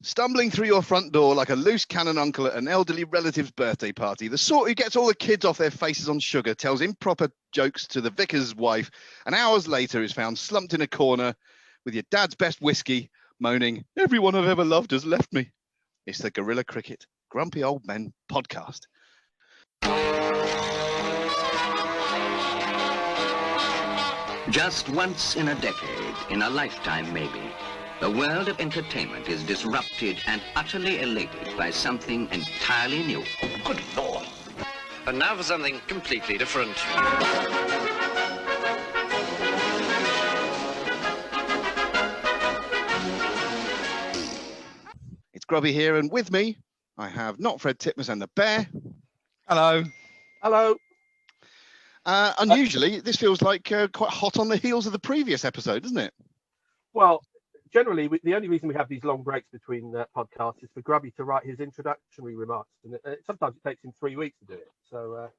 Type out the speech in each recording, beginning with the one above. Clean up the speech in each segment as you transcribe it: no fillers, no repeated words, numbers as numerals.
Stumbling through your front door like a loose cannon uncle at an elderly relative's birthday party, the sort who gets all the kids off their faces on sugar, tells improper jokes to the vicar's wife, and hours later is found slumped in a corner with your dad's best whiskey, moaning, "Everyone I've ever loved has left me." It's the Gorilla Cricket Grumpy Old Men podcast. Just once in a decade, in a lifetime maybe, the world of entertainment is disrupted and utterly elated by something entirely new. Good Lord. And now for something completely different. It's Grubby here, and with me, I have not Fred Titmus and the Bear. Hello. Hello. Unusually, this feels like quite hot on the heels of the previous episode, doesn't it? Well, generally, the only reason we have these long breaks between podcasts is for Grubby to write his introductory remarks. And sometimes it takes him 3 weeks to do it. So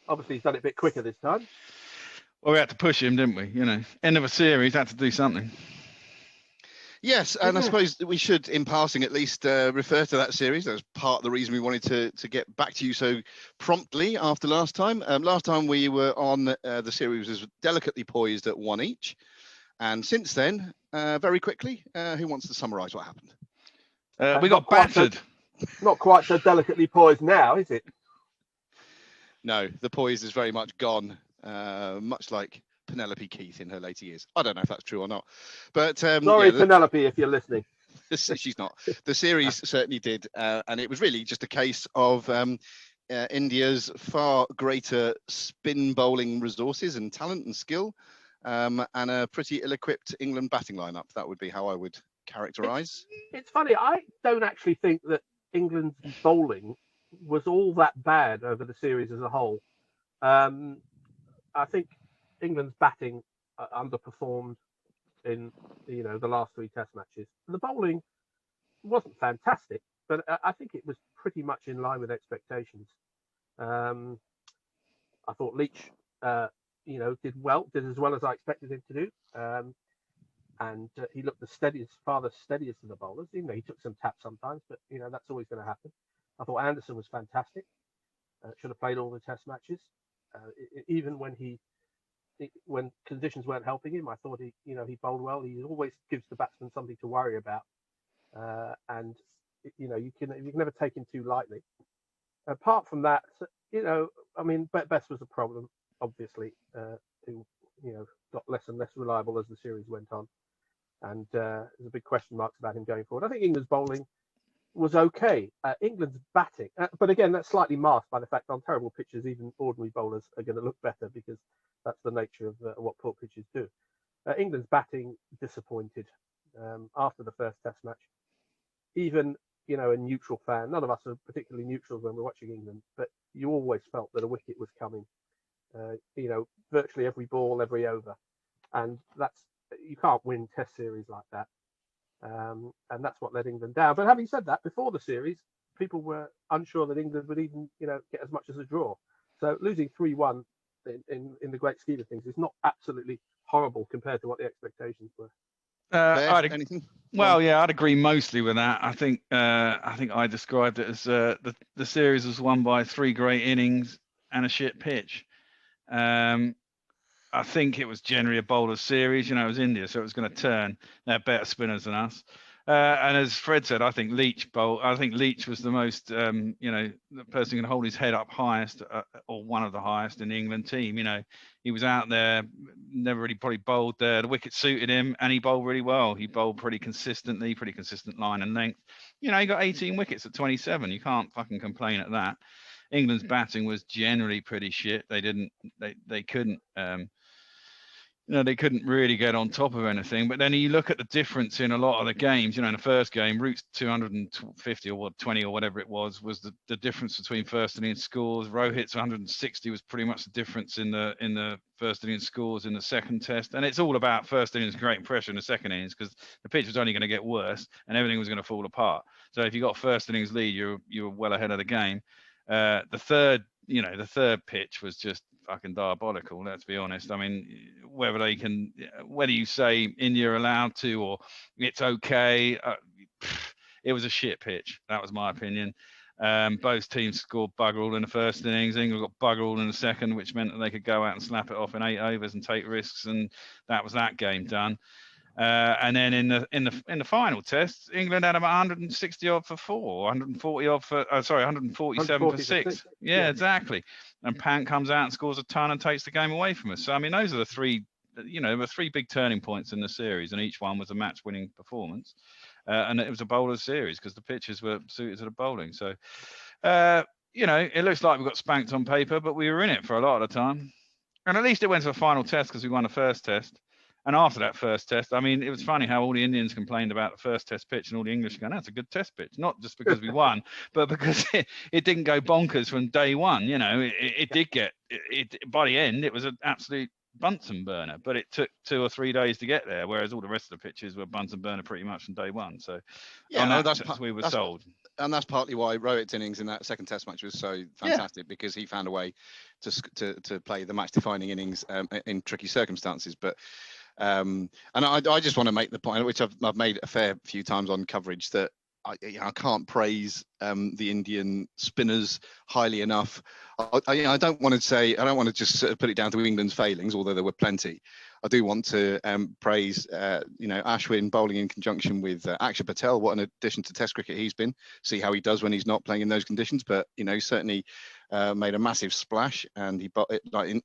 obviously he's done it a bit quicker this time. Well, we had to push him, didn't we? You know, end of a series, had to do something. Yes, and I suppose that we should, in passing, at least refer to that series. That was part of the reason we wanted to get back to you so promptly after last time. Last time we were on, the series was delicately poised at one each. And since then, very quickly, who wants to summarise what happened? We got battered. Not quite so delicately poised now, is it? No, the poise is very much gone, much like Penelope Keith in her later years. I don't know if that's true or not. But sorry, Penelope, if you're listening. She's not. The series certainly did. And it was really just a case of India's far greater spin bowling resources and talent and skill, and a pretty ill-equipped England batting lineup. That would be how I would characterise. It's funny. I don't actually think that England's bowling was all that bad over the series as a whole. I think England's batting underperformed in the last three Test matches. The bowling wasn't fantastic, but I think it was pretty much in line with expectations. I thought Leach, did as well as I expected him to do, and he looked the steadiest of the bowlers. He took some taps sometimes, but that's always going to happen. I thought Anderson was fantastic. Should have played all the Test matches, even when conditions weren't helping him. I thought he bowled well. He always gives the batsman something to worry about, and you can never take him too lightly. Apart from that, Best was a problem, obviously, who got less and less reliable as the series went on, and there's a big question marks about him going forward. I think England's bowling was okay. England's batting, but again, that's slightly masked by the fact on terrible pitches, even ordinary bowlers are going to look better because that's the nature of what poor pitches do. England's batting disappointed after the first Test match. Even a neutral fan, none of us are particularly neutral when we're watching England, but you always felt that a wicket was coming. Virtually every ball, every over, and you can't win Test series like that. And that's what let England down. But having said that, before the series, people were unsure that England would even, get as much as a draw. So losing 3-1 in the great scheme of things is not absolutely horrible compared to what the expectations were. Anything? Well, yeah, I'd agree mostly with that. I think I described it as the series was won by 3 great innings and a shit pitch. I think it was generally a bowler's series. It was India, so it was going to turn. They're better spinners than us. And as Fred said, I think Leach was the most, the person who can hold his head up highest, or one of the highest in the England team. He was out there, never really probably bowled there. The wicket suited him, and he bowled really well. He bowled pretty consistent line and length. He got 18 wickets at 27. You can't fucking complain at that. England's batting was generally pretty shit. They couldn't. They couldn't really get on top of anything. But then you look at the difference in a lot of the games. In the first game, Root's 250 or 20 or whatever it was the difference between first innings scores. Rohit's 160 was pretty much the difference in the first innings scores in the second Test. And it's all about first innings great pressure in the second innings because the pitch was only going to get worse and everything was going to fall apart. So if you got first innings lead, you're well ahead of the game. The third pitch was just fucking diabolical, let's be honest. I mean, whether you say India are allowed to or it's okay, it was a shit pitch. That was my opinion. Both teams scored bugger all in the first innings. England got bugger all in the second, which meant that they could go out and slap it off in 8 overs and take risks, and that was that game done. And then in the final test, England had about 160 odd for 4, 140 odd for 147 for 6. Yeah, exactly. And Pant comes out and scores a ton and takes the game away from us. So I mean, those are the three. There were 3 big turning points in the series, and each one was a match-winning performance. And it was a bowler's series because the pitches were suited to the bowling. So, it looks like we got spanked on paper, but we were in it for a lot of the time. And at least it went to the final test because we won the first test. And after that first test, I mean, it was funny how all the Indians complained about the first test pitch and all the English going, that's a good test pitch. Not just because we won, but because it didn't go bonkers from day one. It did get, by the end, it was an absolute Bunsen burner, but it took 2 or 3 days to get there, whereas all the rest of the pitches were Bunsen burner pretty much from day one. So we were sold. And that's partly why Rohit's innings in that second test match was so fantastic, because he found a way to play the match-defining innings in tricky circumstances. But and I just want to make the point, which I've made a fair few times on coverage, that I can't praise the Indian spinners highly enough. I don't want to just sort of put it down to England's failings, although there were plenty. I do want to praise, Ashwin bowling in conjunction with Akshar Patel. What an addition to Test cricket he's been. See how he does when he's not playing in those conditions. But certainly made a massive splash, and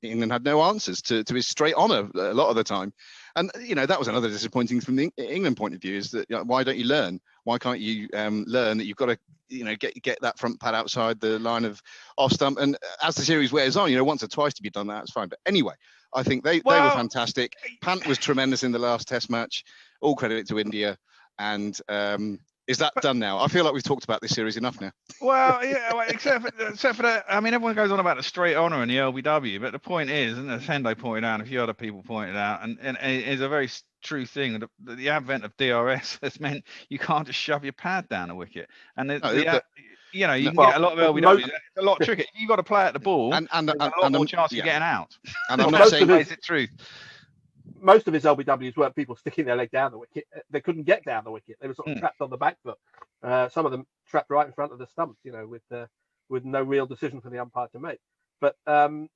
England had no answers to his straight honour a lot of the time. And that was another disappointing from the England point of view, is that why don't you learn? Why can't you learn that you've got to get that front pad outside the line of off stump? And as the series wears on, once or twice to be done that, it's fine. But anyway, I think they were fantastic. Pant was tremendous in the last Test match. All credit to India. And is that done now? I feel like we've talked about this series enough now. Well, yeah, except for that. I mean, everyone goes on about the straight honour and the LBW, but the point is, and as Hendo pointed out, and a few other people pointed out, and it's a very true thing. The advent of DRS has meant you can't just shove your pad down a wicket, and you can get a lot of LBW. It's a lot trickier. You've got to play at the ball, and a lot more chance of getting out. And I'm not saying it's the truth. Most of his LBWs weren't people sticking their leg down the wicket. They couldn't get down the wicket. They were sort of trapped on the back foot. Some of them trapped right in front of the stumps, with no real decision for the umpire to make. But I mean,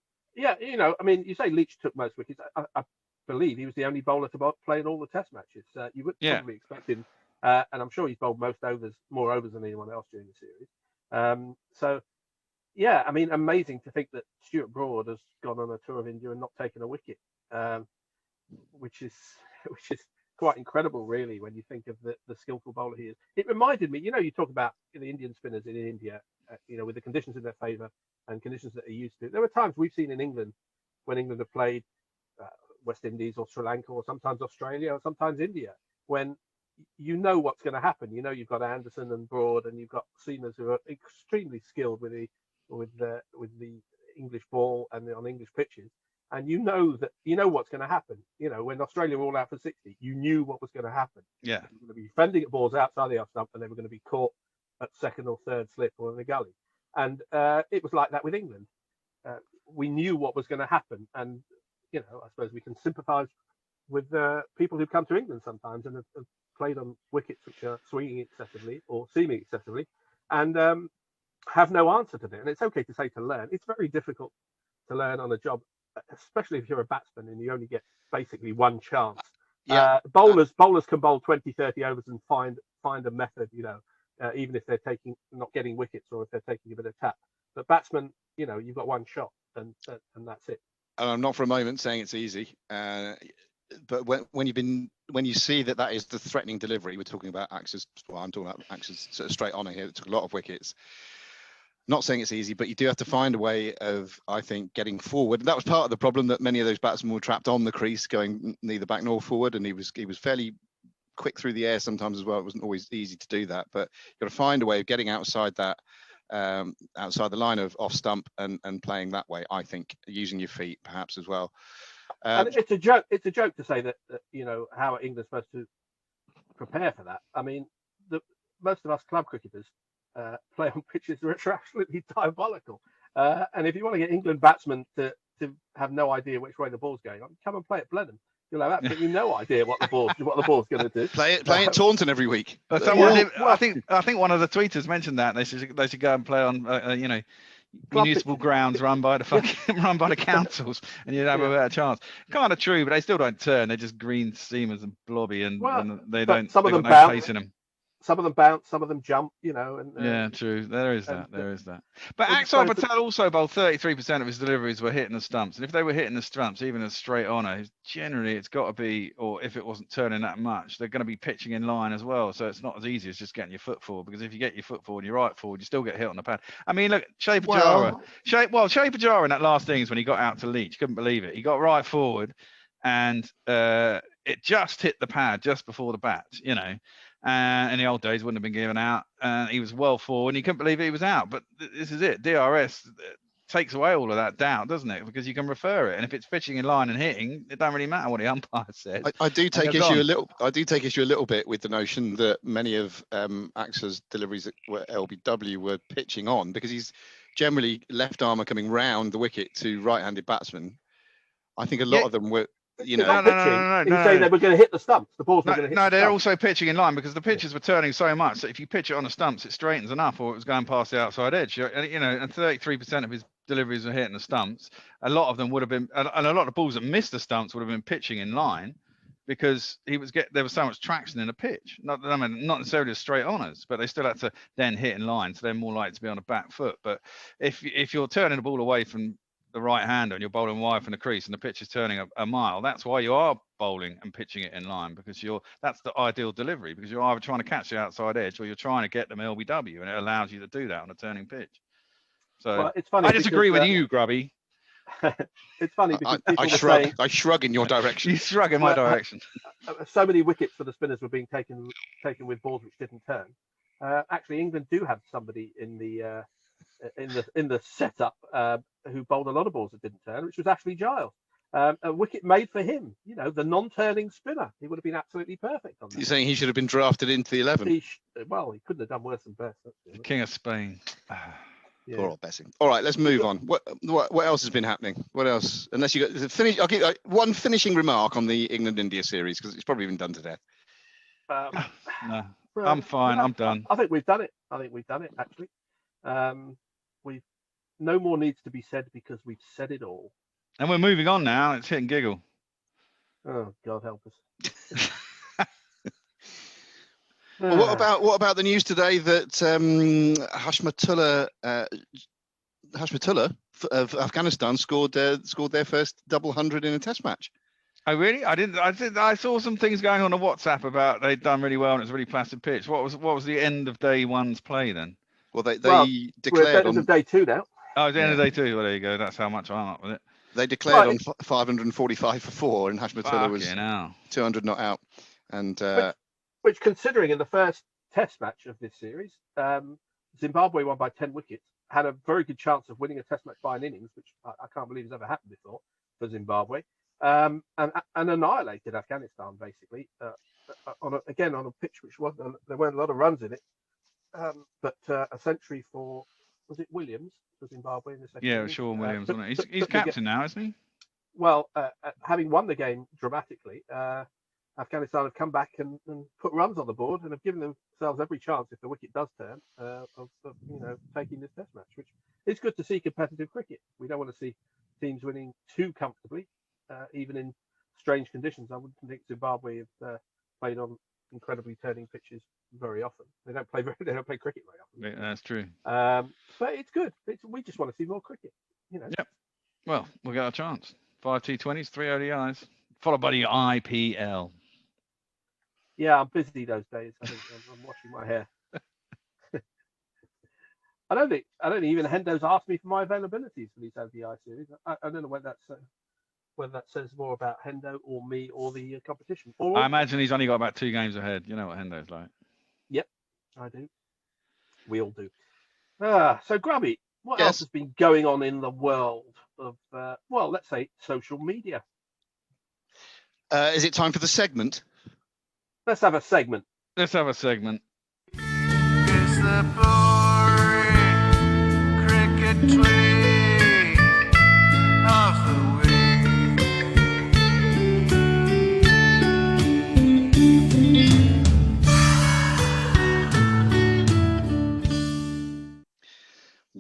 you say Leach took most wickets. I believe he was the only bowler to play in all the Test matches. You would probably expect him, and I'm sure he's bowled more overs than anyone else during the series. I mean, amazing to think that Stuart Broad has gone on a tour of India and not taken a wicket. Which is quite incredible, really, when you think of the skillful bowler he is. It reminded me, you talk about the Indian spinners in India, with the conditions in their favour and conditions that are used to. There were times we've seen in England when England have played West Indies or Sri Lanka or sometimes Australia or sometimes India, when what's going to happen. You've got Anderson and Broad, and you've got seamers who are extremely skilled with the English ball and on English pitches. And what's going to happen. When Australia were all out for 60, you knew what was going to happen. Yeah. They were going to be fending at balls outside the off stump, and they were going to be caught at second or third slip or in the gully. And it was like that with England. We knew what was going to happen. And, I suppose we can sympathise with people who come to England sometimes and have played on wickets which are swinging excessively or seaming excessively and have no answer to it. And it's okay to say to learn. It's very difficult to learn on a job, especially if you're a batsman and you only get basically one chance. Bowlers can bowl 20, 30 overs and find a method, even if they're not getting wickets or if they're taking a bit of tap. But batsmen, you've got one shot and that's it. And I'm not for a moment saying it's easy, but when you see that is the threatening delivery, we're talking about I'm talking about Akshar's sort of straight honour here. It took a lot of wickets. Not saying it's easy, but you do have to find a way of, I think, getting forward. And that was part of the problem, that many of those batsmen were trapped on the crease, going neither back nor forward. And he was fairly quick through the air sometimes as well. It wasn't always easy to do that, but you've got to find a way of getting outside that, outside the line of off stump and playing that way. I think using your feet perhaps as well. And it's a joke. It's a joke to say that how are England supposed to prepare for that? I mean, most of us club cricketers play on pitches which are absolutely diabolical. And if you want to get England batsmen to have no idea which way the ball's going, come and play at Blenheim. You'll have absolutely no idea what the ball's going to do. Play it Taunton every week. But someone did, I think one of the tweeters mentioned that they should go and play on municipal grounds run by the councils, and you'd have a better chance. Kind of true, but they still don't turn. They're just green seamers and blobby, and they don't. Some of them no pace in them. Some of them bounce, some of them jump, And yeah, true. There is that. But Axel Patel also bowled 33% of his deliveries were hitting the stumps, and if they were hitting the stumps, even as straight on, generally it's got to be, or if it wasn't turning that much, they're going to be pitching in line as well. So it's not as easy as just getting your foot forward, because if you get your foot forward, your right forward, you still get hit on the pad. I mean, look, Shea Pujara in that last innings when he got out to Leach, couldn't believe it. He got right forward, and it just hit the pad just before the bat, in the old days wouldn't have been given out, and he was well forward and he couldn't believe he was out. But this is it, DRS takes away all of that doubt, doesn't it? Because you can refer it, and if it's pitching in line and hitting, it don't really matter what the umpire says. I do take issue a little bit with the notion that many of Axel's deliveries at LBW were pitching on, because he's generally left armour coming round the wicket to right-handed batsmen. I think a lot of them were. No. He's saying they were going to hit the stumps. The balls were going to hit. No, they're also pitching in line, because the pitches were turning so much that if you pitch it on the stumps, it straightens enough, or it was going past the outside edge. And 33% of his deliveries were hitting the stumps. A lot of them would have been, and a lot of balls that missed the stumps would have been pitching in line, because there was so much traction in the pitch. Not necessarily as straight honers, but they still had to then hit in line, so they're more likely to be on the back foot. But if you're turning the ball away from the right hander and you're bowling wide from the crease and the pitch is turning a mile, that's why you are bowling and pitching it in line, because that's the ideal delivery, because you're either trying to catch the outside edge or you're trying to get them LBW, and it allows you to do that on a turning pitch. So it's funny, I disagree with you, Grubby. It's funny because I shrug in your direction. You shrug in my direction. So many wickets for the spinners were being taken with balls which didn't turn. Actually, England do have somebody in the setup who bowled a lot of balls that didn't turn, which was Ashley Giles. A wicket made for him, the non-turning spinner. He would have been absolutely perfect on that. You're saying he should have been drafted into the 11? He couldn't have done worse than Bess. King of Spain. Poor old Bessing. All right, let's move on. What else has been happening? What else? Unless you got finish. I'll give one finishing remark on the England-India series, because it's probably been done to death. No, I'm fine. I'm done. I think we've done it. Actually. We've no more needs to be said, because we've said it all. And we're moving on now. It's hit and giggle. Oh, God help us. Well, what about the news today that Hashmatullah of Afghanistan scored their first double hundred in a Test match? Oh, really? I saw some things going on WhatsApp about they'd done really well and it's a really placid pitch. What was the end of day one's play then? Well, they declared on day two now. Oh, it's the end of day two. Well, there you go. That's how much I'm up with it. They declared on 545 for 4, and Hashmatullah was 200 not out. And which, considering in the first Test match of this series, Zimbabwe won by 10 wickets, had a very good chance of winning a Test match by an innings, which I can't believe has ever happened before for Zimbabwe, and annihilated Afghanistan basically on a pitch which there weren't a lot of runs in it, but a century for, was it Williams for Zimbabwe in the second? Yeah, Sean Williams, wasn't it? He's captain now, isn't he? Well, having won the game dramatically, Afghanistan have come back and put runs on the board and have given themselves every chance, if the wicket does turn, of taking this Test match, which is good to see competitive cricket. We don't want to see teams winning too comfortably, even in strange conditions. I wouldn't think Zimbabwe have played on incredibly turning pitches very often. They don't play cricket very often. Yeah, that's true. But it's good. We just want to see more cricket. Yep. Well, we'll get our chance. 5 T20s, 3 ODIs, followed by the IPL. Yeah, I'm busy those days. I think I'm washing my hair. I don't think even Hendo's asked me for my availabilities for these ODI series. I don't know whether that says more about Hendo or me or the competition. I imagine he's only got about 2 games ahead. You know what Hendo's like. Yep, I do. We all do. So Grubby, what else has been going on in the world of, let's say social media? Is it time for the segment? Let's have a segment. It's the boring cricket tweet of the week.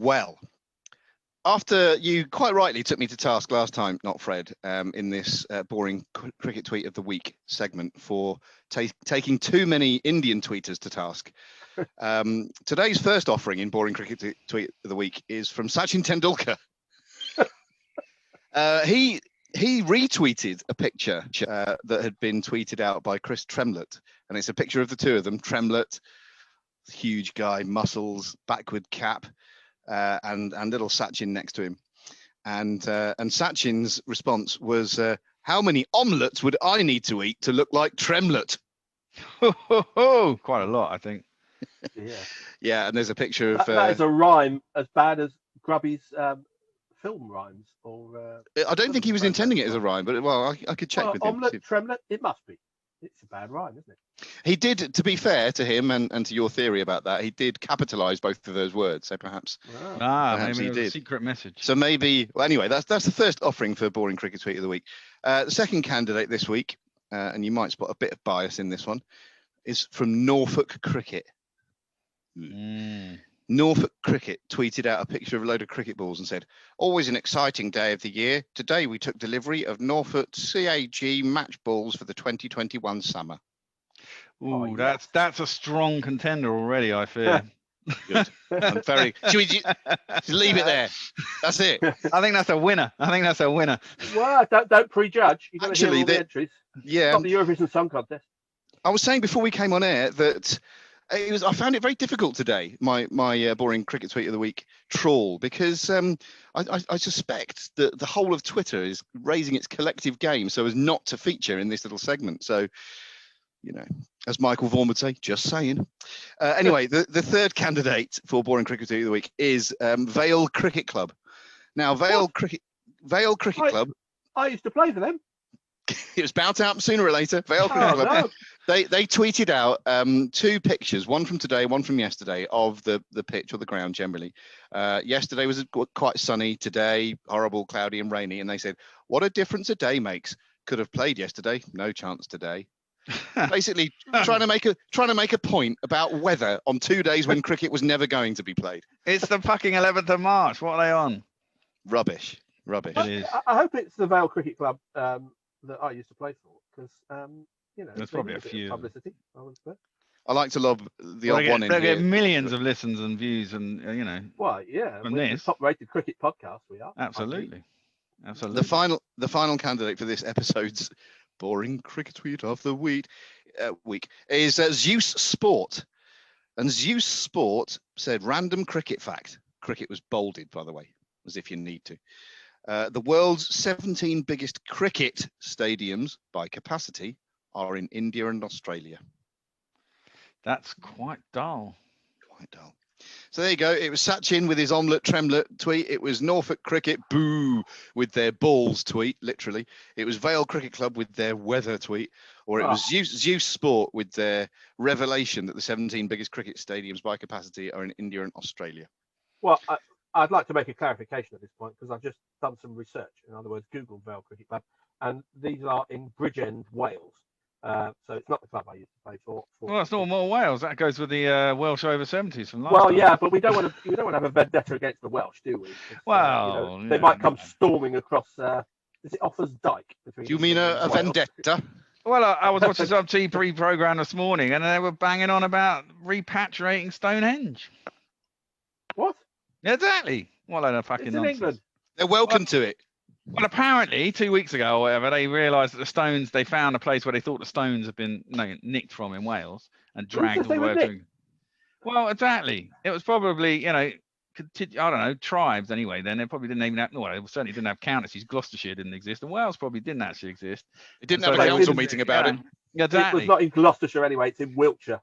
Well, after you quite rightly took me to task last time, not Fred, in this boring cricket tweet of the week segment for taking too many Indian tweeters to task. Today's first offering in boring cricket tweet of the week is from Sachin Tendulkar. He retweeted a picture that had been tweeted out by Chris Tremlett, and it's a picture of the two of them. Tremlett, huge guy, muscles, backward cap, and little Sachin next to him. And Sachin's response was, "How many omelettes would I need to eat to look like Tremlett?" Quite a lot, I think. Yeah, and there's a picture of that is a rhyme as bad as Grubby's film rhymes. Or I don't think he was intending it as a rhyme, but I could check with him. Omelette, Tremlett, it must be. It's a bad rhyme, isn't it? He did, to be fair to him and to your theory about that, he did capitalise both of those words. So perhaps maybe he it was did. a secret message. So maybe, well, anyway, that's the first offering for boring cricket tweet of the week. The second candidate this week, and you might spot a bit of bias in this one, is from Norfolk Cricket. Norfolk Cricket tweeted out a picture of a load of cricket balls and said, "Always an exciting day of the year. Today we took delivery of Norfolk CAG match balls for the 2021 summer." Ooh, that's a strong contender already, I fear. Good. I'm very. Should we just leave it there? That's it. I think that's a winner. Well, don't prejudge. You got to hear all the entries. Yeah. Not the Eurovision Song Contest. I was saying before we came on air that I found it very difficult today, my boring cricket tweet of the week trawl, because I suspect that the whole of Twitter is raising its collective game so as not to feature in this little segment. So, you know, as Michael Vaughan would say, just saying. Anyway, the third candidate for boring cricket tweet of the week is Vale Cricket Club. Now, Vale Cricket Club. I used to play for them. It was bound to happen sooner or later. Vale Cricket Club. No. They tweeted out two pictures, one from today, one from yesterday, of the pitch or the ground generally. Yesterday was quite sunny. Today, horrible, cloudy and rainy. And they said, "What a difference a day makes. Could have played yesterday. No chance today." Basically, trying to make a point about weather on 2 days when cricket was never going to be played. It's the fucking 11th of March. What are they on? Rubbish. It is. I hope it's the Vale Cricket Club that I used to play for, because you know, there's probably a few publicity. I would say. I like to lob the odd one in here. They here. get millions of listens and views, and you know. Well, yeah, from we're this the top-rated cricket podcast. We are. Absolutely. The final candidate for this episode's boring cricket tweet of the week is Zeus Sport, and Zeus Sport said, "Random cricket fact." Cricket was bolded, by the way, as if you need to. The world's 17 biggest cricket stadiums by capacity are in India and Australia. That's quite dull. Quite dull. So there you go. It was Sachin with his omelette tremlet tweet. It was Norfolk Cricket boo with their balls tweet, literally. It was Vale Cricket Club with their weather tweet. Or it was Zeus Sport with their revelation that the 17 biggest cricket stadiums by capacity are in India and Australia. Well, I'd like to make a clarification at this point, because I've just done some research. In other words, Google Vale Cricket Club, and these are in Bridgend, Wales. So it's not the club I used to play for. Well, it's Normal Wales. That goes with the Welsh over 70s from last Well, time. yeah, but we don't want to have a vendetta against the Welsh, do we? Well, they might come storming across. Is it Offers Dyke? Do you mean a vendetta? Well, I was watching some TV program this morning, and they were banging on about repatriating Stonehenge. What? Exactly. What a fucking It's in nonsense. England. They're welcome to it. Well, apparently 2 weeks ago or whatever, they realised that the stones, they found a place where they thought the stones had been nicked from in Wales and dragged all the way through. Well, exactly. It was probably, I don't know, tribes anyway. Then they probably didn't even have, well, they certainly didn't have counties. Gloucestershire didn't exist, and Wales probably didn't actually exist. It didn't have a council meeting about it. Exactly. It was not in Gloucestershire anyway. It's in Wiltshire.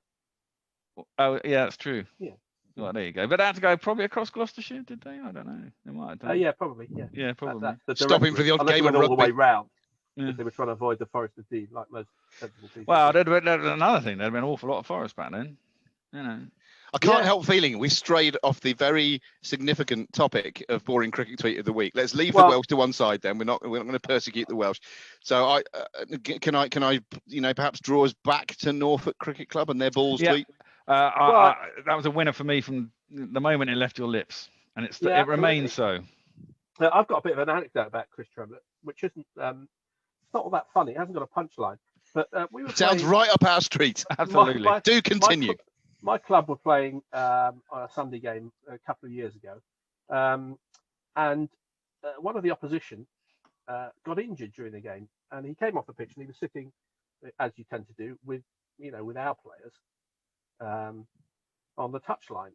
Oh, yeah, that's true. Yeah. Well, there you go. But they had to go probably across Gloucestershire, did they? I don't know. They might have done. Yeah, probably. Yeah. Yeah, probably. Stopping for the odd game of all rugby. the way round. Yeah. They were trying to avoid the Forest of Dean, like most sensible people. Well, there'd been another thing. There'd been an awful lot of forest back then. I can't help feeling we strayed off the very significant topic of boring cricket tweet of the week. Let's leave the Welsh to one side. Then we're not going to persecute the Welsh. So can I perhaps draw us back to Norfolk Cricket Club and their balls tweet. That was a winner for me from the moment it left your lips. and it Yeah, remains so. I've got a bit of an anecdote about Chris Tremlett, which isn't it's not all that funny. It hasn't got a punchline. But we were Sounds playing, right up our street. Absolutely. Do continue. My club were playing on a Sunday game a couple of years ago, and one of the opposition got injured during the game, and he came off the pitch and he was sitting, as you tend to do, with our players on the touchline,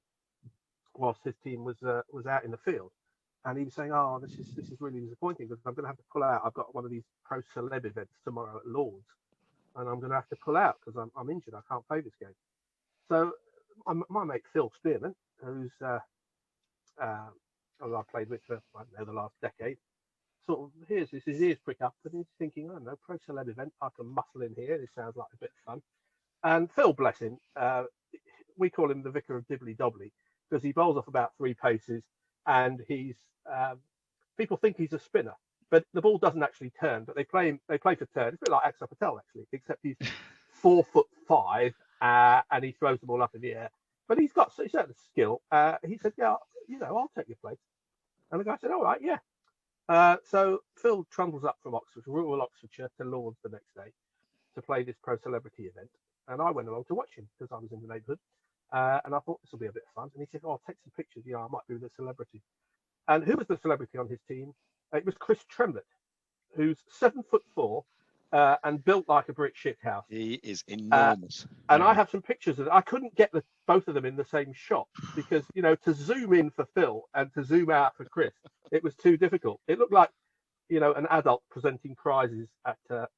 whilst his team was out in the field, and he was saying, "Oh, this is really disappointing because I'm going to have to pull out. I've got one of these pro celeb events tomorrow at Lord's, and I'm going to have to pull out because I'm injured. I can't play this game." So my mate Phil Spearman, who's I've played with for the last decade, sort of hears this, his ears prick up, and he's thinking, "Oh no, pro celeb event. I can muscle in here. This sounds like a bit of fun." And Phil, bless him, we call him the Vicar of Dibbly Dobbly because he bowls off about 3 paces, and he's people think he's a spinner, but the ball doesn't actually turn. But they play for turn. It's a bit like Axel Patel actually, except he's 4'5" and he throws the ball up in the air. But he's got certain skill. He said, "Yeah, I'll take your place." And the guy said, "All right, yeah." So Phil trundles up from rural Oxfordshire, to Lord's the next day to play this pro celebrity event. And I went along to watch him because I was in the neighbourhood. And I thought this will be a bit of fun. And he said, "Oh, I'll take some pictures. I might be with a celebrity." And who was the celebrity on his team? It was Chris Tremlett, who's 7'4" and built like a brick shit house. He is enormous. And I have some pictures of it. I couldn't get both of them in the same shot because, to zoom in for Phil and to zoom out for Chris, it was too difficult. It looked like, an adult presenting prizes at a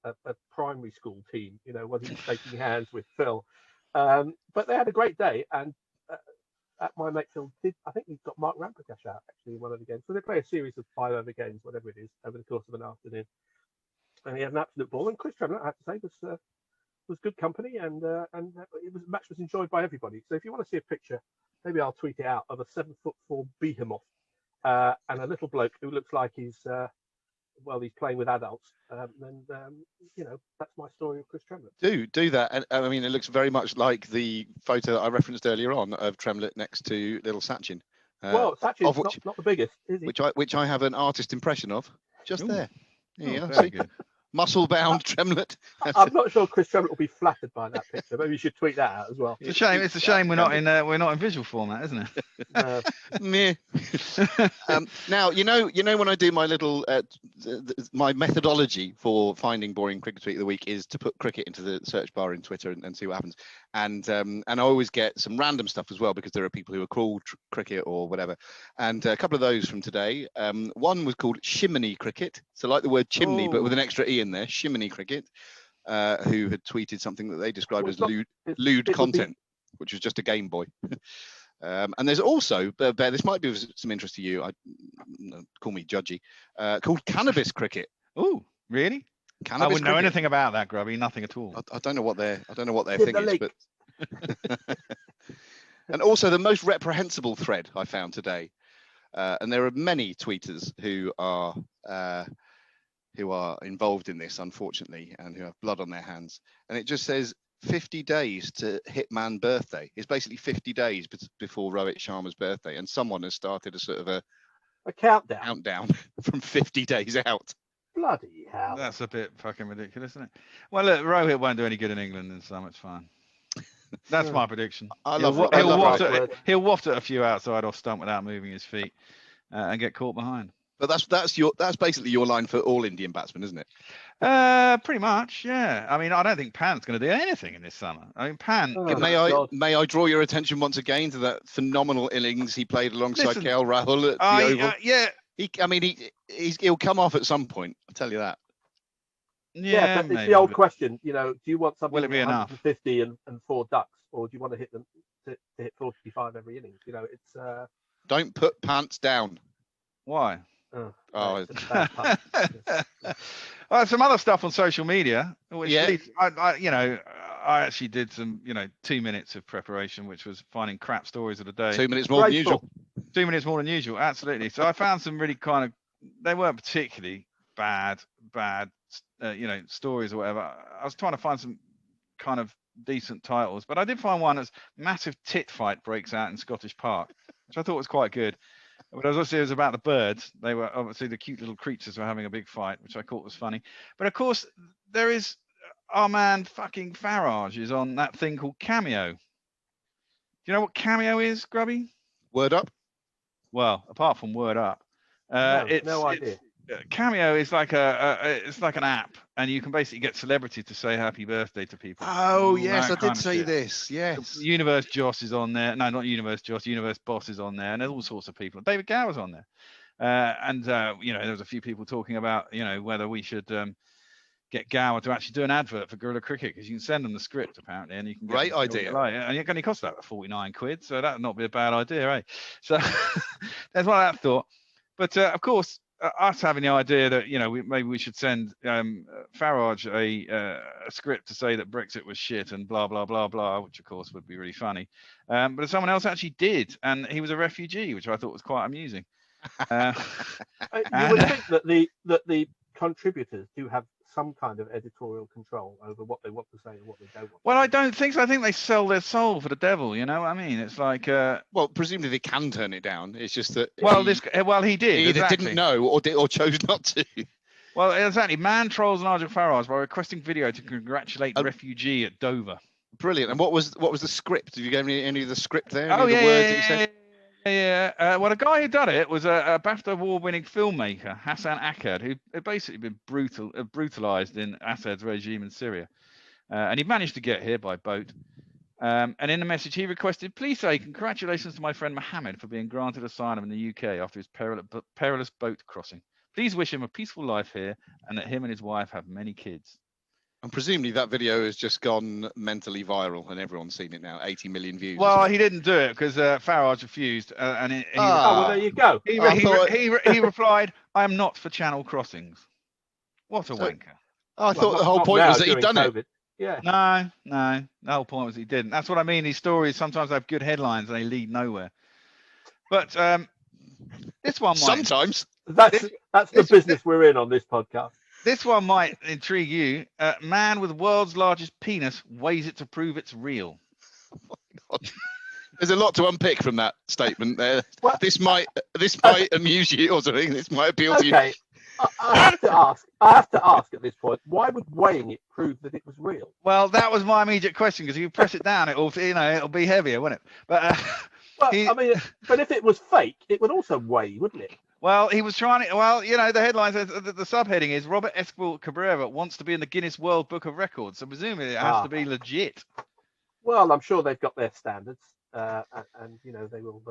primary school team, when he was shaking hands with Phil. But they had a great day. And my mate Phil I think he's got Mark Ramprakash out actually in one of the games. So they play a series of 5 over games, whatever it is, over the course of an afternoon. And he had an absolute ball. And Chris Tremlett, I have to say, was good company, and the match was enjoyed by everybody. So if you want to see a picture, maybe I'll tweet it out, of a 7'4" behemoth and a little bloke who looks like he's playing with adults. And that's my story of Chris Tremlett. Do that. And I mean, it looks very much like the photo that I referenced earlier on of Tremlett next to little Sachin. Well, Sachin's not the biggest, is he? Which I have an artist impression of just there. Yeah, very good. Muscle-bound Tremlett. I'm not sure Chris Tremlett will be flattered by that picture. Maybe you should tweet that out as well. It's a shame we're not in visual format, isn't it? Meh. Now when I do my little my methodology for finding boring cricket tweet of the week is to put cricket into the search bar in Twitter and see what happens. And I always get some random stuff as well because there are people who are called cricket or whatever. And a couple of those from today. One was called Chimney Cricket, so like the word chimney but with an extra e in there. Chimney Cricket, who had tweeted something that they described as lewd content, which was just a Game Boy. And there's also, Bear, this might be of some interest to you. Call me judgy. Called Cannabis Cricket. Oh, really? Cannabis I wouldn't know cricket? anything about that, Grubby. Nothing at all. I don't know what their thing is, but. And also the most reprehensible thread I found today, and there are many tweeters who are involved in this, unfortunately, and who have blood on their hands. And it just says 50 days to Hitman birthday. It's basically 50 days before Rohit Sharma's birthday, and someone has started a sort of a countdown from 50 days out. Bloody hell. That's a bit fucking ridiculous, isn't it? Well, look, Rohit won't do any good in England, and so much fine. That's my prediction. He'll waft at a few outside off stump without moving his feet and get caught behind. But that's basically your line for all Indian batsmen, isn't it? Pretty much, yeah. I mean, I don't think Pant's going to do anything in this summer. I mean, Pant. May I draw your attention once again to that phenomenal innings he played alongside KL Rahul at the Oval? Yeah. He'll come off at some point. I'll tell you that. Yeah, but it's the old question. Do you want something will it be 150 and 4 ducks, or do you want to hit them to hit 45 every innings? It's. Don't put Pants down. Why? Oh. Some other stuff on social media. Which I actually did some 2 minutes of preparation, which was finding crap stories of the day. 2 minutes more than usual. 2 minutes more than usual, absolutely. So I found some really they weren't particularly bad stories or whatever. I was trying to find some kind of decent titles, but I did find one as massive tit fight breaks out in Scottish Park, which I thought was quite good. But it was about the birds. They were obviously the cute little creatures were having a big fight, which I thought was funny. But of course, there is our man fucking Farage is on that thing called Cameo. Do you know what Cameo is, Grubby? Word up. Well, apart from Word Up, no idea. Cameo is like it's like an app, and you can basically get celebrity to say happy birthday to people. Oh yes, I That kind did of say shit. this. Yes. Universe Joss is on there. No, not Universe Joss. Universe Boss is on there, and there's all sorts of people. David Gower's on there, and there was a few people talking about whether we should get Gower to actually do an advert for Guerrilla Cricket, because you can send them the script apparently, and you can get Great idea. And it only costs about 49 quid, so that'd not be a bad idea, eh? So that's what I thought. But of course, us having the idea that maybe we should send Farage a script to say that Brexit was shit and blah blah blah blah, which of course would be really funny. But someone else actually did, and he was a refugee, which I thought was quite amusing. You would think that the contributors do have some kind of editorial control over what they want to say and what they don't want. Well, I don't think so. I think they sell their soul for the devil. You know what I mean? It's like. Well, presumably they can turn it down. It's just that. He did. He either didn't know or chose not to. Well, exactly. Man trolls Nigel Farage by requesting video to congratulate the refugee at Dover. Brilliant. And what was the script? Did you give me any of the script there? Oh, any of the words that you said? Yeah. Well, the guy who done it was a BAFTA award-winning filmmaker, Hassan Akkad, who had basically been brutalized in Assad's regime in Syria. And he managed to get here by boat. And in the message, he requested, please say congratulations to my friend Mohammed for being granted asylum in the UK after his perilous boat crossing. Please wish him a peaceful life here and that him and his wife have many kids. And presumably that video has just gone mentally viral and everyone's seen it now. 80 million views. Well, he didn't do it because Farage refused. Well, there you go. He replied, I am not for channel crossings. What a wanker. I thought the whole point was that he'd done it. Yeah. No. The whole point was he didn't. That's what I mean. These stories sometimes have good headlines and they lead nowhere. But this one might. Sometimes. That's the business we're in on this podcast. This one might intrigue you. Man with the world's largest penis weighs it to prove it's real. Oh my God. There's a lot to unpick from that statement there. Well, this might amuse you or something. This might appeal to you. Okay. I have to ask at this point, why would weighing it prove that it was real? Well, that was my immediate question, because if you press it down, it'll be heavier, won't it? But but if it was fake, it would also weigh, wouldn't it? Well, he was trying to. Well, the headline says the subheading is Robert Esquivel Cabrera wants to be in the Guinness World Book of Records. So presumably it has to be legit. Well, I'm sure they've got their standards, and they will.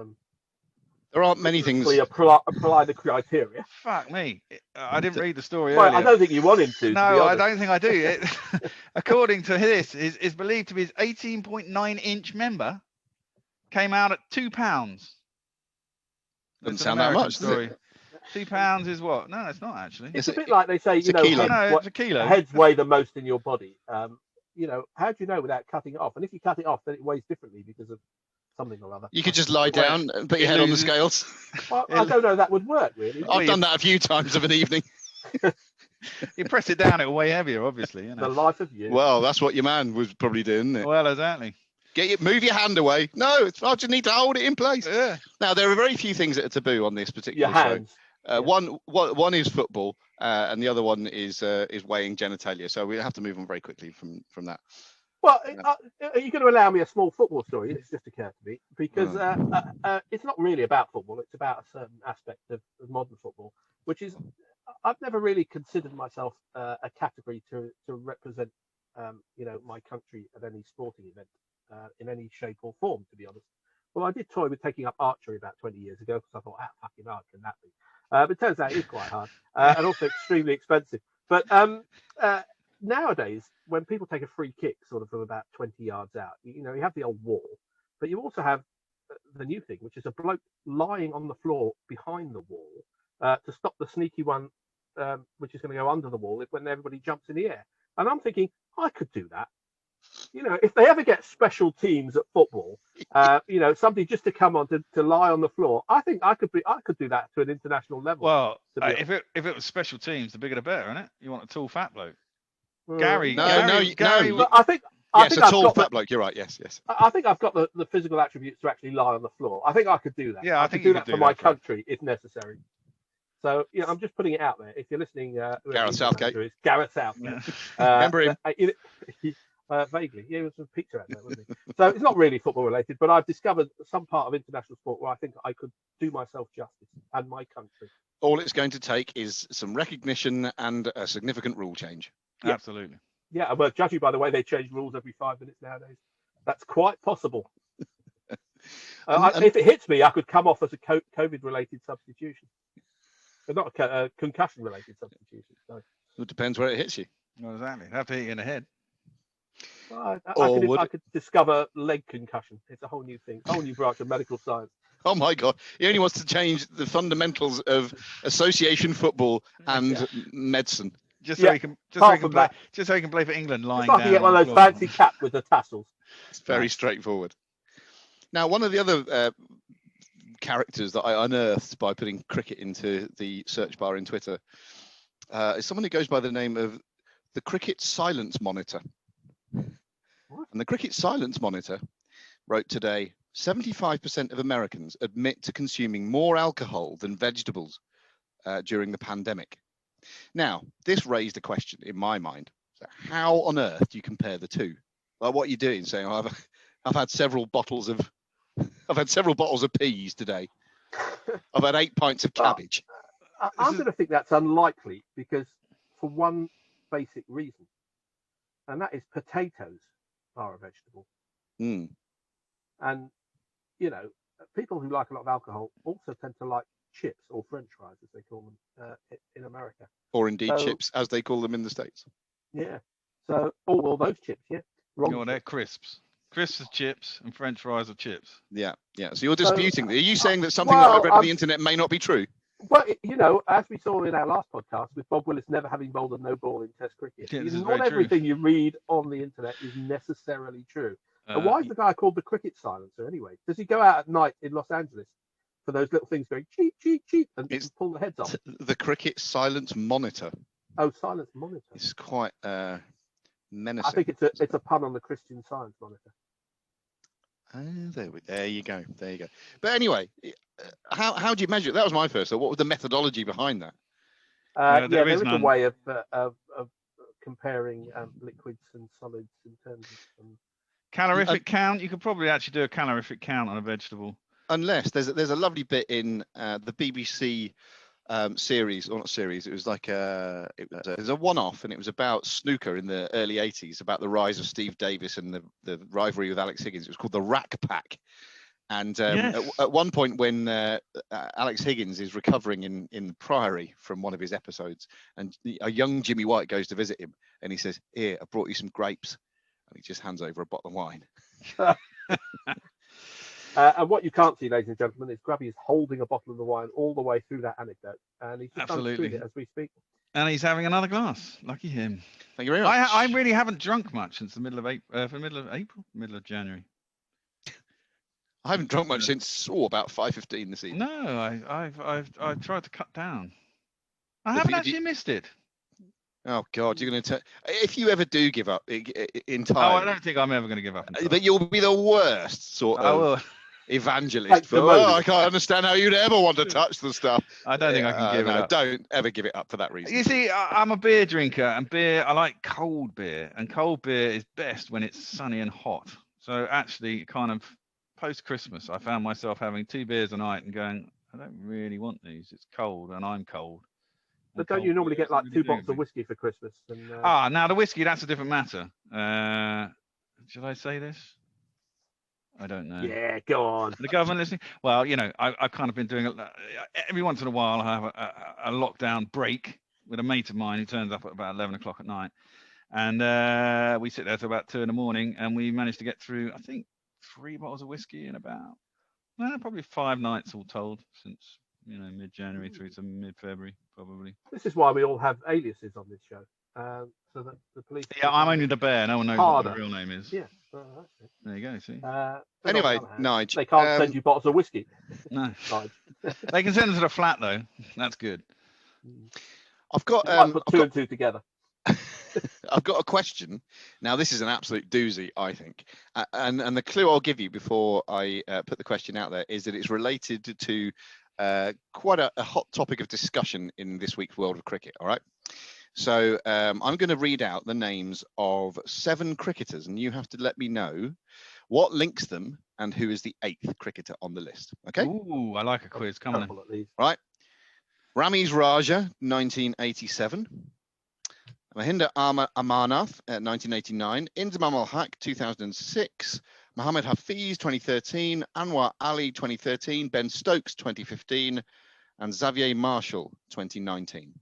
There aren't many things. Apply the criteria. Fuck me! I didn't read the story Well, earlier. I don't think you want him to. No, I don't think I do. According to this, is believed to be his 18.9-inch member came out at £2. Doesn't sound that much, does it? £2 is what? No, it's not actually. It's a bit like they say, it's a kilo. It's a kilo. Heads weigh the most in your body. How do you know without cutting it off? And if you cut it off, then it weighs differently because of something or other. You could just lie down and put your head on the scales. Well, I don't know that would work really. I've done that a few times of an evening. You press it down, it'll weigh heavier, obviously. The life of you. Well, that's what your man was probably doing, isn't it? Well, exactly. Move your hand away. No, I just need to hold it in place. Yeah. Now, there are very few things that are taboo on this particular hands. show. One is football, and the other one is weighing genitalia. So we have to move on very quickly from that. Well, are you going to allow me a small football story? It's just occurred to me because it's not really about football. It's about a certain aspect of modern football, which is I've never really considered myself a category to represent, my country at any sporting event in any shape or form, to be honest. Well, I did toy with taking up archery about 20 years ago because I thought, fucking hard can that be? But it turns out it is quite hard and also extremely expensive. But nowadays, when people take a free kick sort of from about 20 yards out, you have the old wall, but you also have the new thing, which is a bloke lying on the floor behind the wall to stop the sneaky one, which is going to go under the wall when everybody jumps in the air. And I'm thinking, I could do that. If they ever get special teams at football, somebody just to come on to lie on the floor, I think I could do that to an international level. Well, if it was special teams, the bigger the better, isn't it? You want a tall fat bloke. No. Gary, But I think Yes, a tall fat bloke. You're right. Yes. I think I've got the physical attributes to actually lie on the floor. I think I could do that. Yeah, I could think do you that could for do my that, Fred. country if necessary. So I'm just putting it out there. If you're listening, Gareth Southgate. Is Gareth Southgate. Remember him? Vaguely, he was a pizza out there, wasn't he? So it's not really football related, but I've discovered some part of international sport where I think I could do myself justice and my country. All it's going to take is some recognition and a significant rule change. Yeah. Absolutely. Yeah, well, judging by the way they change rules every 5 minutes nowadays, that's quite possible. If it hits me, I could come off as a COVID-related substitution, but not a concussion-related substitution. So. It depends where it hits you. Well, exactly. It'd have to hit you in the head. Well, I could discover leg concussion. It's a whole new thing, a whole new branch of medical science. Oh my God! He only wants to change the fundamentals of association football and medicine. Just so he can play for England lying down. I can get one of those fancy caps with the tassels. It's very straightforward. Now, one of the other characters that I unearthed by putting cricket into the search bar in Twitter is someone who goes by the name of the Cricket Silence Monitor. What? And the Cricket Silence Monitor wrote today, 75% of Americans admit to consuming more alcohol than vegetables during the pandemic. Now, this raised a question in my mind. So how on earth do you compare the two? Like, what are you doing? Saying, oh, I've had several bottles of peas today. I've had 8 pints of cabbage. I'm going to think that's unlikely because for one basic reason, and that is potatoes are a vegetable. Mm. And, people who like a lot of alcohol also tend to like chips or French fries, as they call them in America. Or indeed chips, as they call them in the States. Yeah. So, well, those chips, yeah. They're crisps. Crisps are chips and French fries are chips. Yeah. So you're disputing. Are you saying that something that I read on the internet may not be true? Well, as we saw in our last podcast with Bob Willis never having bowled a no ball in Test cricket, not everything you read on the internet is necessarily true. And why is the guy called the Cricket Silencer anyway? Does he go out at night in Los Angeles for those little things going cheep, cheep, cheep and pull the heads off? The Cricket Silence Monitor. Oh, Silence Monitor. It's quite menacing. I think it's a pun on the Christian Science Monitor. There you go. But anyway, how do you measure it? That was my first thought. What was the methodology behind that? There is a way of comparing liquids and solids in terms of calorific count. You could probably actually do a calorific count on a vegetable. Unless there's a lovely bit in the BBC series, or not series. It was like it was a one-off, and it was about snooker in the early '80s, about the rise of Steve Davis and the rivalry with Alex Higgins. It was called the Rack Pack. And at one point, when Alex Higgins is recovering in the Priory from one of his episodes, and a young Jimmy White goes to visit him, and he says, "Here, I brought you some grapes," and he just hands over a bottle of wine. And what you can't see, ladies and gentlemen, is Grubby is holding a bottle of the wine all the way through that anecdote, and he's just understood it as we speak. And he's having another glass. Lucky him. Thank you very much. I really haven't drunk much since the middle of January. I haven't drunk much since about 5:15 this evening. No, I've tried to cut down. I haven't actually missed it. Oh God, you're going to if you ever do give up entirely. Oh, I don't think I'm ever going to give up. But you'll be the worst sort of evangelist. I can't understand how you'd ever want to touch the stuff. I don't think I can give it up. Don't ever give it up for that reason. You see, I'm a beer drinker, and I like cold beer, and cold beer is best when it's sunny and hot. So actually, kind of post-Christmas, I found myself having 2 beers a night and going, I don't really want these. It's cold, and I'm cold. But don't you normally get like 2 bottles of whiskey for Christmas? And, now the whiskey, that's a different matter. Should I say this? I don't know. Yeah, go on. The government listening? Well, I've kind of been doing every once in a while. I have a lockdown break with a mate of mine who turns up at about 11 o'clock at night, and we sit there till about 2 in the morning, and we managed to get through, I think, 3 bottles of whiskey in about probably 5 nights all told since mid-January through to mid-February probably. This is why we all have aliases on this show, so that the police. Yeah, I'm only the bear. No one knows what my real name is. Yeah, well, that's it. There you go. See. Anyway, Nige, they can't send you bottles of whiskey. No, they can send them to the flat though. That's good. I've got put 2 and 2 together. I've got a question. Now, this is an absolute doozy, I think. And the clue I'll give you before I put the question out there is that it's related to quite a hot topic of discussion in this week's world of cricket. All right. So I'm going to read out the names of 7 cricketers, and you have to let me know what links them and who is the 8th cricketer on the list. Okay. Ooh, I like a quiz. Come on. Right. Ramiz Raja, 1987. Mahinda Amarnath, 1989. Inzamam ul Haq, 2006. Mohammed Hafiz, 2013. Anwar Ali, 2013. Ben Stokes, 2015. And Xavier Marshall, 2019.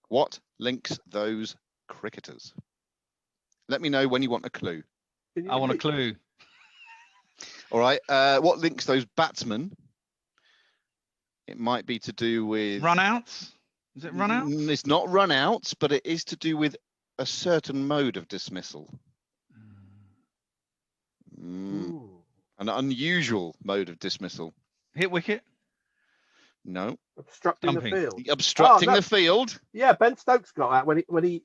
What links those cricketers? Let me know when you want a clue. I want a clue. All right. What links those batsmen? It might be to do with Run-outs? Is it run-outs? It's not run-outs, but it is to do with a certain mode of dismissal. An unusual mode of dismissal. Hit wicket? No. Obstructing the field. Obstructing the field. Yeah, Ben Stokes got that when he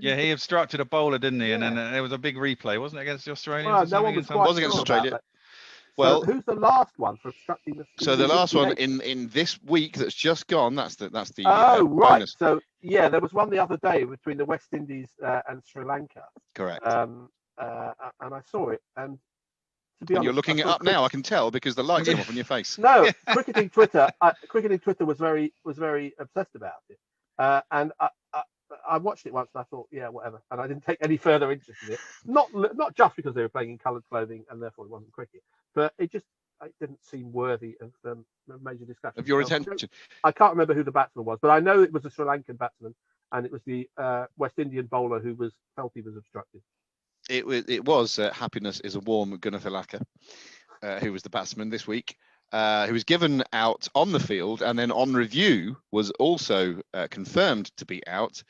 he obstructed a bowler, didn't he? Yeah. And then there was a big replay, wasn't it, against the Australians? Well, no one was quite wasn't against sure Australia. about that. Well, so who's the last one for obstructing the field? So the last one in this week that's just gone. That's the. Oh right. bonus. So yeah, there was one the other day between the West Indies and Sri Lanka. Correct. And I saw it, and to be honest, you're looking it up now. I can tell because the lights come off on your face. No, cricketing Twitter was very obsessed about it, and I watched it once and I thought, yeah, whatever, and I didn't take any further interest in it. Not just because they were playing in coloured clothing and therefore it wasn't cricket, but it didn't seem worthy of major discussion. Of your attention. I can't remember who the batsman was, but I know it was a Sri Lankan batsman, and it was the West Indian bowler who felt he was obstructed. It was Happiness is a Warm Gunathalaka, who was the batsman this week, who was given out on the field and then on review was also confirmed to be out.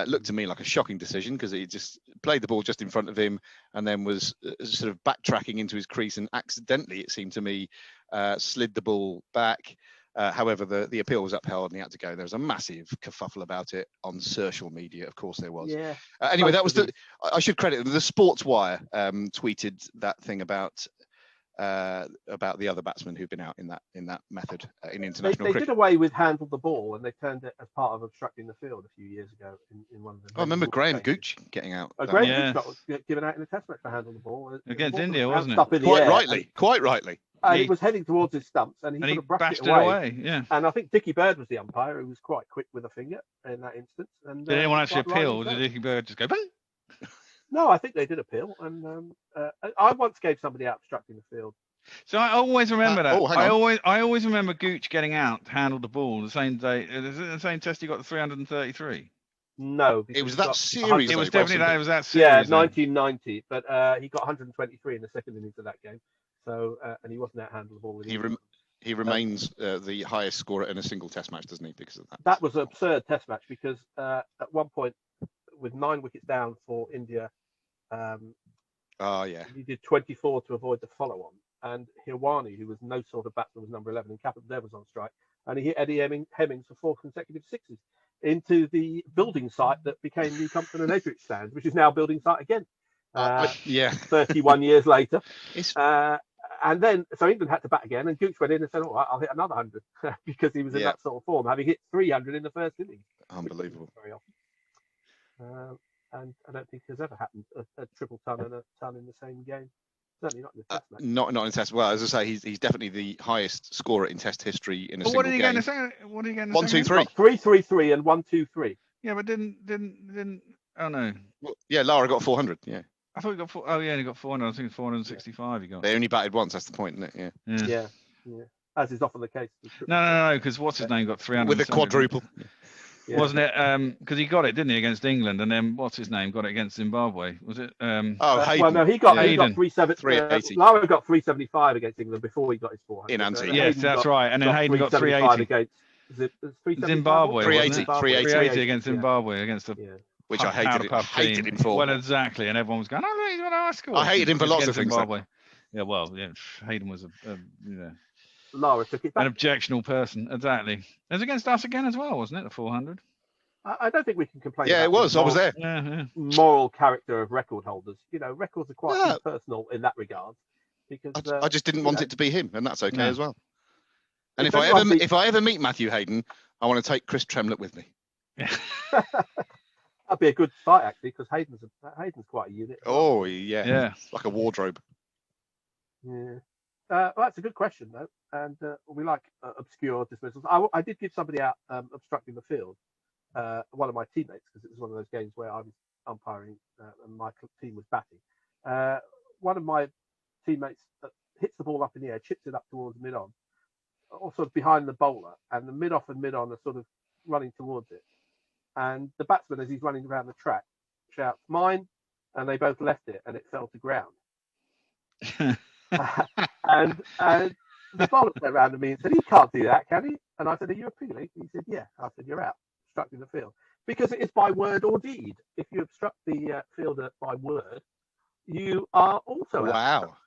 Looked to me like a shocking decision because he just played the ball just in front of him and then was sort of backtracking into his crease and accidentally, it seemed to me, slid the ball back. However, the appeal was upheld and he had to go. There was a massive kerfuffle about it on social media. Of course there was. Yeah. Anyway, that was I should credit the Sports Wire tweeted that thing about the other batsmen who've been out in that method in international cricket. They did away with handle the ball and they turned it as part of obstructing the field a few years ago in one of the. I remember Graham Gooch getting out. Graham Gooch got given out in a test match for handle the ball against India, wasn't it? Quite rightly. And it was heading towards his stumps, and he sort of brushed it away. Yeah. And I think Dickie Bird was the umpire, who was quite quick with a finger in that instance. And did anyone actually appeal, or did Dickie Bird just go? Bang? No, I think they did appeal, and I once gave somebody out obstructing the field. So I always remember that. I always remember Gooch getting out to handle the ball the same day. Is it the same test he got the 333? No, it was that series. It was definitely that. It was that series. Yeah, 1990. But he got 123 in the second innings of that game. So and he wasn't out handling the ball. He remains the highest scorer in a single test match, doesn't he? Because of that. That was an absurd test match because at one point, with 9 wickets down for India, he did 24 to avoid the follow-on. And Hirwani, who was no sort of batsman, was number 11, and Captain Dev was on strike. And he hit Eddie Hemmings for 4 consecutive sixes into the building site that became New Compton and Edrich Stand, which is now a building site again. 31 years later. And then, so England had to bat again, and Gooch went in and said, "All right, I'll hit another 100," because he was in that sort of form, having hit 300 in the first innings. Unbelievable. Very often. And I don't think there's ever happened a triple ton and a ton in the same game. Certainly not in the test match. Not in test. Well, as I say, he's definitely the highest scorer in test history in a single game. What did he get in the 1, 2, 3. 333 and 123. Yeah, but didn't. Oh no. Well, yeah, Lara got 400. Yeah. I thought he got 4. Oh yeah, he got 400. I think it's 465. He got. They only batted once. That's the point, isn't it? Yeah. As is often the case. No, because what's his name got 300 with a quadruple. Yeah. Wasn't it? Because he got it, didn't he, against England, and then what's his name got it against Zimbabwe? Was it? Hayden. Well, no, he got 380. Lara got 375 against England before he got his 400. In ante. Yes, that's right. And then Hayden got 380 against Zimbabwe. 380 against Zimbabwe against the. Which I hated him for. Well, exactly, and everyone was going, "Oh, he's got a high score." I hated him for lots of things. Zimbabwe. Yeah, well, yeah, Hayden was Lara took it an back. objectionable person. Exactly. It was against us again as well, wasn't it? The 400. I don't think we can complain. Yeah, about it was. I was there. Yeah. Moral character of record holders. Records are quite Yeah. impersonal in that regard. Because I just didn't want it to be him, and that's okay as well. And if I ever meet Matthew Hayden, I want to take Chris Tremlett with me. That'd be a good sight actually, because Hayden's quite a unit. Oh yeah, It's like a wardrobe. Yeah. Well, that's a good question though, and we like obscure dismissals. I did give somebody out obstructing the field, one of my teammates, because it was one of those games where I was umpiring and my team was batting. One of my teammates hits the ball up in the air, chips it up towards mid-on, or sort of behind the bowler, and the mid-off and mid-on are sort of running towards it. And the batsman, as he's running around the track, shouts, "Mine," and they both left it, and it fell to ground. and the bowler turned around to me and said, "He can't do that, can he?" And I said, "Are you appealing?" He said, "Yeah." I said, "You're out, obstructing the field." Because it is by word or deed. If you obstruct the fielder by word, you are also out. Wow.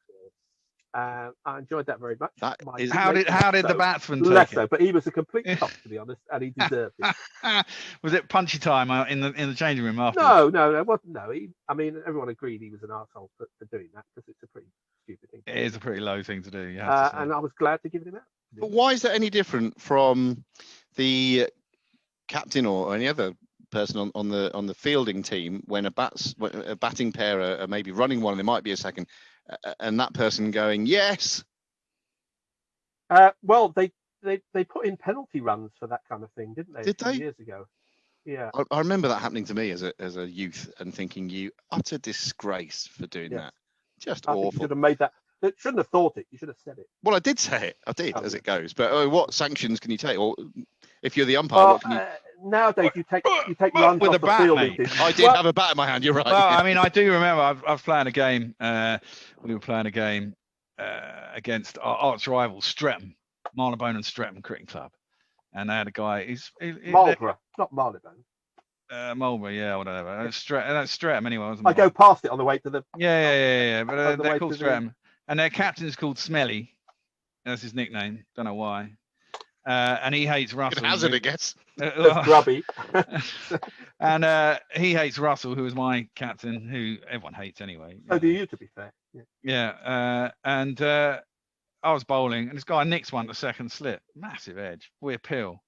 I enjoyed that very much. How did the batsman take less it? so, but he was a complete top, to be honest, and he deserved it. Was it punchy time in the changing room after? No, it wasn't. No, everyone agreed he was an arsehole for doing that, because it's a pretty stupid thing. It is a pretty low thing to do. And I was glad to give him out. But why is that any different from the captain or any other person on the fielding team when a batting pair are maybe running one and there might be a second, and that person going yes? Well, they put in penalty runs for that kind of thing, didn't they? Did they? Years ago. Yeah. I remember that happening to me as a youth and thinking, you utter disgrace for doing that. Just awful. You should have made that. You shouldn't have thought it. You should have said it. Well, I did say it. I did, as it goes. But what sanctions can you take? Or if you're the umpire, what can you? Nowadays, you take runs with off a the bat, field. mate. I did have a bat in my hand. You're right. Well, I mean, I do remember I was playing a game. We were playing a game against our arch rival Streatham, Marylebone and Streatham Cricket Club, and they had a guy. Marlborough, not Marylebone. Marlborough, yeah, whatever. That's Streatham anyway. Wasn't I go past it on the way to the. Yeah. But they're called Streatham, and their captain's called Smelly. That's his nickname. Don't know why. And he hates Russell. Good hazard, I guess. Grubby. And he hates Russell, who was my captain, who everyone hates anyway. So do you, to be fair. Yeah. And I was bowling, and this guy nicks one to second slip, massive edge, weird pill.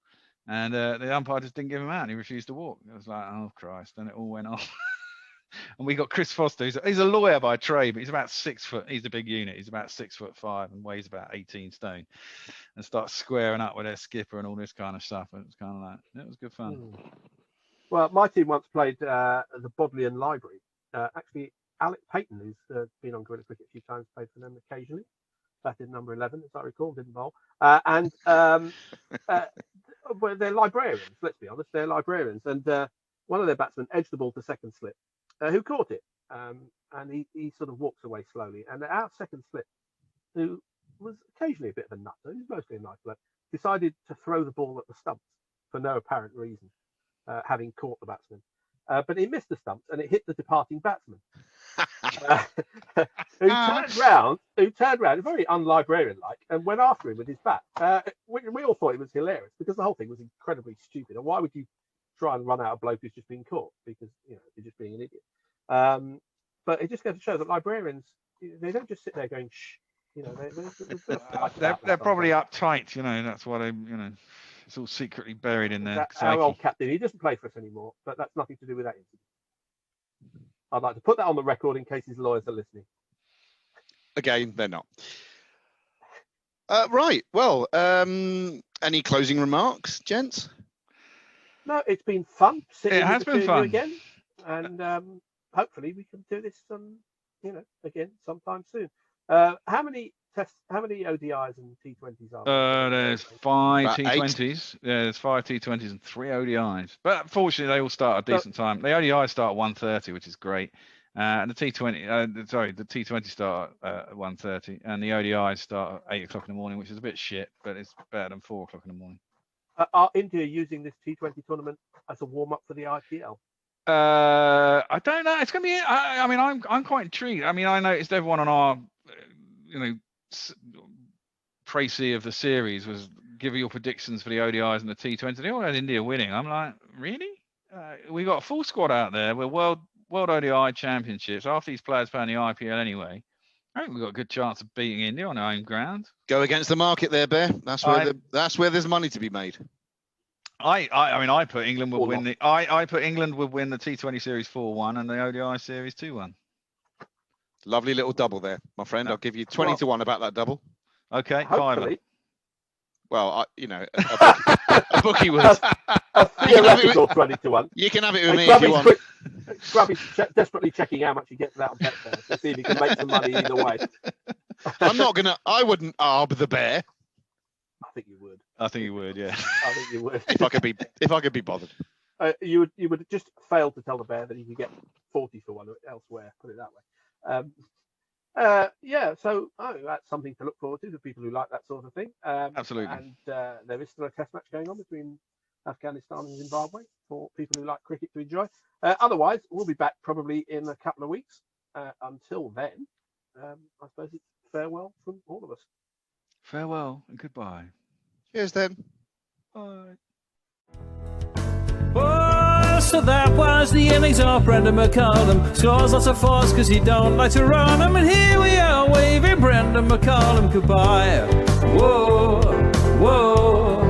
And the umpire just didn't give him out, and he refused to walk. It was like, oh Christ, and it all went off. And we got Chris Foster, he's a lawyer by trade, but he's about 6 foot. He's a big unit. He's about 6'5" and weighs about 18 stone, and starts squaring up with their skipper and all this kind of stuff. And it was kind of like, it was good fun. Well, my team once played the Bodleian Library. Actually, Alec Payton, who's been on Guerrillas Cricket a few times, played for them occasionally. Batted number 11, as I recall, didn't bowl. And well, they're librarians. Let's be honest, they're librarians. And one of their batsmen edged the ball to second slip. Who caught it, and he sort of walks away slowly. And our second slip, who was occasionally a bit of a nutter, he's mostly a nice bloke, decided to throw the ball at the stumps for no apparent reason, having caught the batsman. But he missed the stumps, and it hit the departing batsman, who turned round, very unlibrarian-like, and went after him with his bat. We all thought it was hilarious, because the whole thing was incredibly stupid. And why would you try and run out a bloke who's just been caught, because you're just being an idiot? But it just goes to show that librarians, they don't just sit there going shh. They're probably uptight. That's why they. It's all secretly buried in there. Our old captain, he doesn't play for us anymore, but that's nothing to do with that incident. I'd like to put that on the record in case his lawyers are listening. Again, they're not. Right. Well, any closing remarks, gents? No, it's been fun. It has been fun again, and hopefully we can do this, again sometime soon. How many ODIs and T20s are there? There's 5 About T20s. Yeah, there's 5 T20s and 3 ODIs. But fortunately, they all start at a decent time. The ODIs start at 1:30, which is great. And the T20 start at 1:30, and the ODIs start at 8 o'clock in the morning, which is a bit shit, but it's better than 4 o'clock in the morning. Are India using this T20 tournament as a warm-up for the IPL? I don't know. It's going to be. I'm quite intrigued. I mean, I noticed everyone on our, précis of the series was give your predictions for the ODIs and the T20. They all had India winning. I'm like, really? We got a full squad out there. We're world ODI championships. Half these players playing the IPL anyway. I think we've got a good chance of beating India on our own ground. Go against the market there, Bear. That's where there's money to be made. I put England would win I put England would win the T20 series 4-1 and the ODI series 2-1. Lovely little double there, my friend. I'll give you 20 to 1 about that double. Okay, Hopefully. fiver. Well, a bookie would. A theoretical 20 to 1. You can have it with me if you want. Grubby's desperately checking how much he gets out of Betfair to see if he can make some money either way. I wouldn't arb the Bear. I think you would. I think you would, yeah. I think you would. if I could be bothered. You would just fail to tell the Bear that he could get 40 for 1 elsewhere, put it that way. So that's something to look forward to for people who like that sort of thing. Absolutely. And there is still a test match going on between Afghanistan and Zimbabwe for people who like cricket to enjoy. Otherwise, we'll be back probably in a couple of weeks. Until then, I suppose it's farewell from all of us. Farewell and goodbye. Cheers then. Bye. Oh, so that was the innings of Brendan McCullum. Scores lots of fours because he don't like to run 'em. And here we are waving Brendan McCullum goodbye. Whoa, whoa.